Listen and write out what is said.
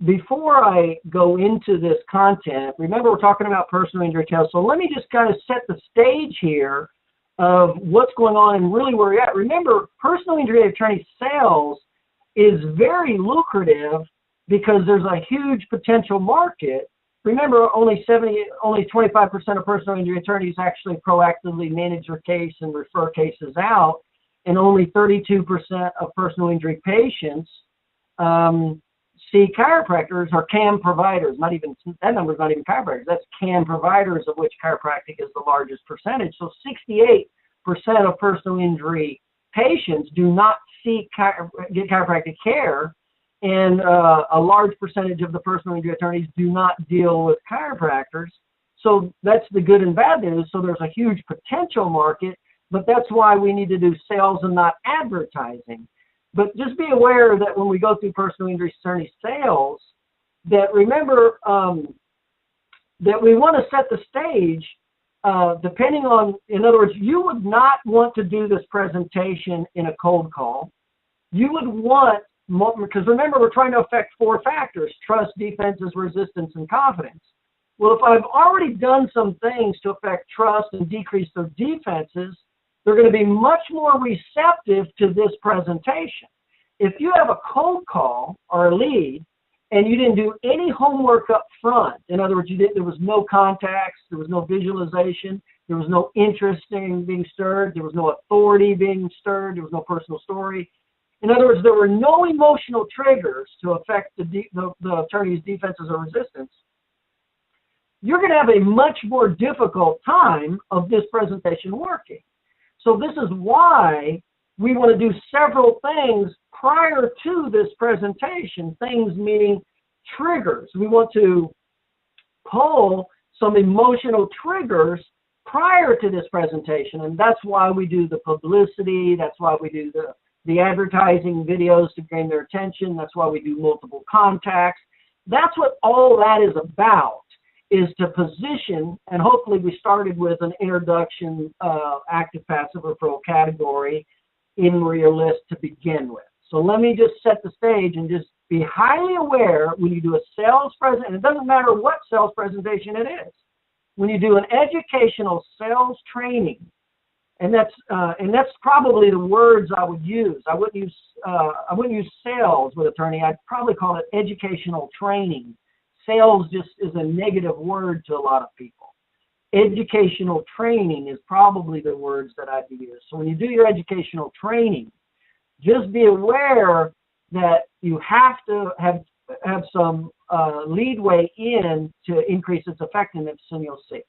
before I go into this content, remember we're talking about personal injury tales, so let me just kind of set the stage here of what's going on and really where we're at. Remember, personal injury attorney sales is very lucrative because there's a huge potential market. Remember, only 25% of personal injury attorneys actually proactively manage their case and refer cases out, and only 32% of personal injury patients see chiropractors or CAM providers. Not even that number is not even chiropractors. That's CAM providers, of which chiropractic is the largest percentage. So 68% of personal injury patients do not get chiropractic care, and a large percentage of the personal injury attorneys do not deal with chiropractors. So that's the good and bad news. So there's a huge potential market, but that's why we need to do sales and not advertising. But just be aware that when we go through personal injury attorney sales, that remember that we want to set the stage depending on, in other words, you would not want to do this presentation in a cold call. You would want, because remember, we're trying to affect 4 factors: trust, defenses, resistance, and confidence. Well, if I've already done some things to affect trust and decrease their defenses, they're going to be much more receptive to this presentation. If you have a cold call or a lead and you didn't do any homework up front, in other words, there was no contacts, there was no visualization, there was no interest in being stirred, there was no authority being stirred, there was no personal story. In other words, there were no emotional triggers to affect the attorney's defenses or resistance. You're going to have a much more difficult time of this presentation working. So this is why we want to do several things prior to this presentation. Things meaning triggers. We want to pull some emotional triggers prior to this presentation, and that's why we do the publicity. That's why we do the advertising videos to gain their attention. That's why we do multiple contacts. That's what all that is about, is to position, and hopefully we started with an introduction active-passive referral category in your list to begin with. So let me just set the stage and just be highly aware when you do a sales presentation, it doesn't matter what sales presentation it is. When you do an educational sales training, and that's probably the words I would use. I wouldn't use sales with attorney. I'd probably call it educational training. Sales just is a negative word to a lot of people. Educational training is probably the words that I'd use. So when you do your educational training, just be aware that you have to have some leadway in to increase its effectiveness, and you'll see.